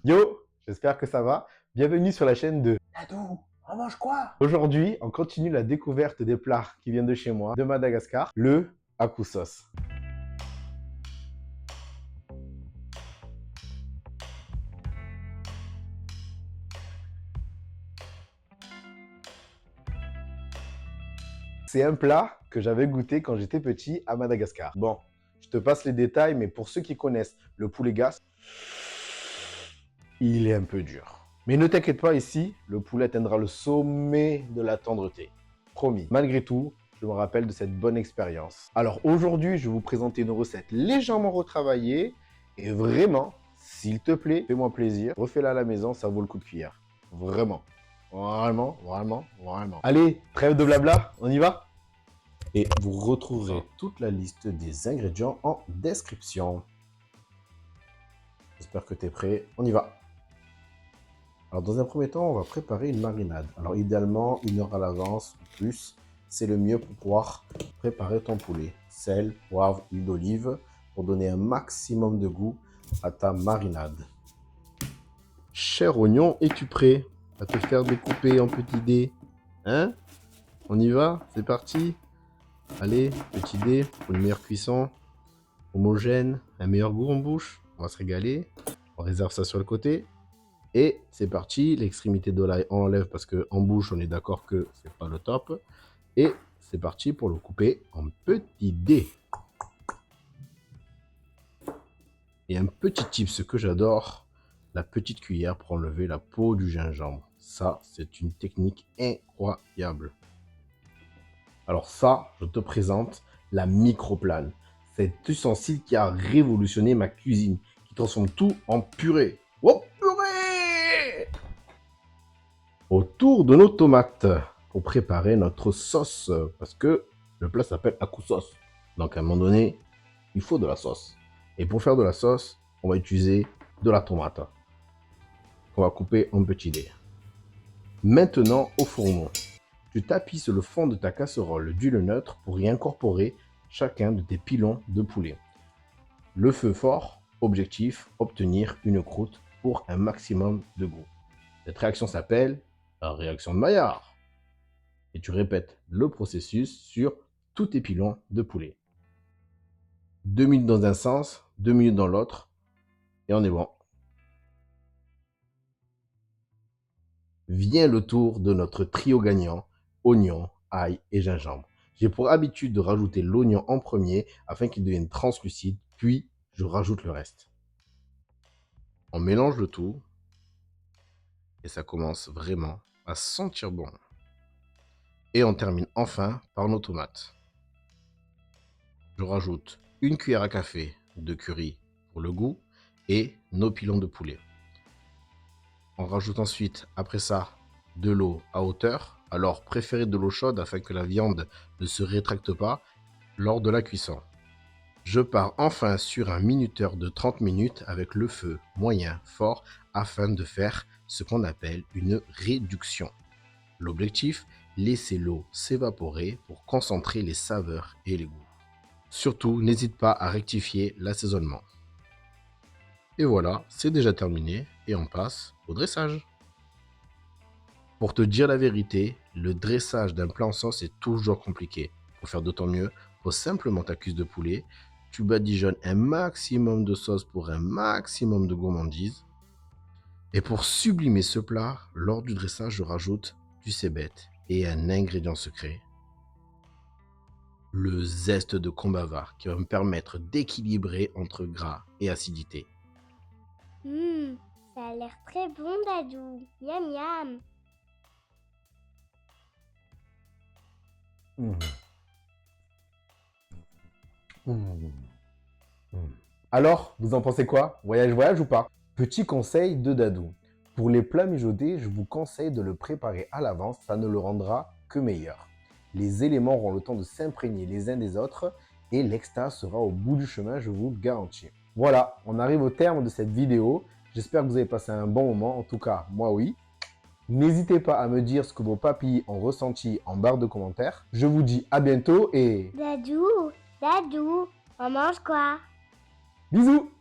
Yo, j'espère que ça va. Bienvenue sur la chaîne de Dadou, on mange quoi? Aujourd'hui, on continue la découverte des plats qui viennent de chez moi, de Madagascar, le hakou sauce. C'est un plat que j'avais goûté quand j'étais petit à Madagascar. Bon, je te passe les détails, mais pour ceux qui connaissent le poulet gas, il est un peu dur. Mais ne t'inquiète pas, ici, le poulet atteindra le sommet de la tendreté. Promis. Malgré tout, je me rappelle de cette bonne expérience. Alors aujourd'hui, je vais vous présenter une recette légèrement retravaillée et vraiment, s'il te plaît, fais-moi plaisir, refais-la à la maison, ça vaut le coup de cuillère. Vraiment. Vraiment, vraiment, vraiment. Allez, trêve de blabla, on y va? Et vous retrouverez toute la liste des ingrédients en description. J'espère que tu es prêt, on y va. Alors, dans un premier temps, on va préparer une marinade. Alors, idéalement, 1 heure à l'avance ou plus, c'est le mieux pour pouvoir préparer ton poulet. Sel, poivre, huile d'olive, pour donner un maximum de goût à ta marinade. Cher oignon, es-tu prêt à te faire découper en petits dés? Hein? On y va? C'est parti? Allez, petits dés pour une meilleure cuisson, homogène, un meilleur goût en bouche. On va se régaler. On réserve ça sur le côté. Et c'est parti, l'extrémité de l'ail, on enlève parce qu'en bouche, on est d'accord que c'est pas le top. Et c'est parti pour le couper en petits dés. Et un petit tip, ce que j'adore, la petite cuillère pour enlever la peau du gingembre. Ça, c'est une technique incroyable. Alors ça, je te présente la microplane. Cet ustensile qui a révolutionné ma cuisine, qui transforme tout en purée. Oh purée! Autour de nos tomates pour préparer notre sauce. Parce que le plat s'appelle hakou sauce. Donc à un moment donné, il faut de la sauce. Et pour faire de la sauce, on va utiliser de la tomate. On va couper en petits dés. Maintenant au fourneau. Tu tapisses le fond de ta casserole d'huile neutre pour y incorporer chacun de tes pilons de poulet. Le feu fort, objectif, obtenir une croûte pour un maximum de goût. Cette réaction s'appelle la réaction de Maillard. Et tu répètes le processus sur tous tes pilons de poulet. 2 minutes dans un sens, 2 minutes dans l'autre, et on est bon. Vient le tour de notre trio gagnant, oignon, ail et gingembre. J'ai pour habitude de rajouter l'oignon en premier afin qu'il devienne translucide, puis je rajoute le reste. On mélange le tout et ça commence vraiment à sentir bon. Et on termine enfin par nos tomates. Je rajoute 1 cuillère à café de curry pour le goût et nos pilons de poulet. On rajoute ensuite, après ça, de l'eau à hauteur. Alors, préférez de l'eau chaude afin que la viande ne se rétracte pas lors de la cuisson. Je pars enfin sur un minuteur de 30 minutes avec le feu moyen fort afin de faire ce qu'on appelle une réduction. L'objectif, laisser l'eau s'évaporer pour concentrer les saveurs et les goûts. Surtout, n'hésite pas à rectifier l'assaisonnement. Et voilà, c'est déjà terminé et on passe au dressage. Pour te dire la vérité, le dressage d'un plat en sauce est toujours compliqué. Pour faire d'autant mieux, pose simplement ta cuisse de poulet, tu badigeonnes un maximum de sauce pour un maximum de gourmandise. Et pour sublimer ce plat, lors du dressage, je rajoute du cébette et un ingrédient secret, le zeste de combava qui va me permettre d'équilibrer entre gras et acidité. Ça a l'air très bon, Dadou. Miam miam. Alors, vous en pensez quoi? Voyage ou pas? Petit conseil de Dadou. Pour les plats mijotés, je vous conseille de le préparer à l'avance, ça ne le rendra que meilleur. Les éléments auront le temps de s'imprégner les uns des autres et l'extase sera au bout du chemin, je vous le garantis. Voilà, on arrive au terme de cette vidéo. J'espère que vous avez passé un bon moment, en tout cas, moi oui. N'hésitez pas à me dire ce que vos papilles ont ressenti en barre de commentaires. Je vous dis à bientôt et Dadou, Dadou, on mange quoi? bisous!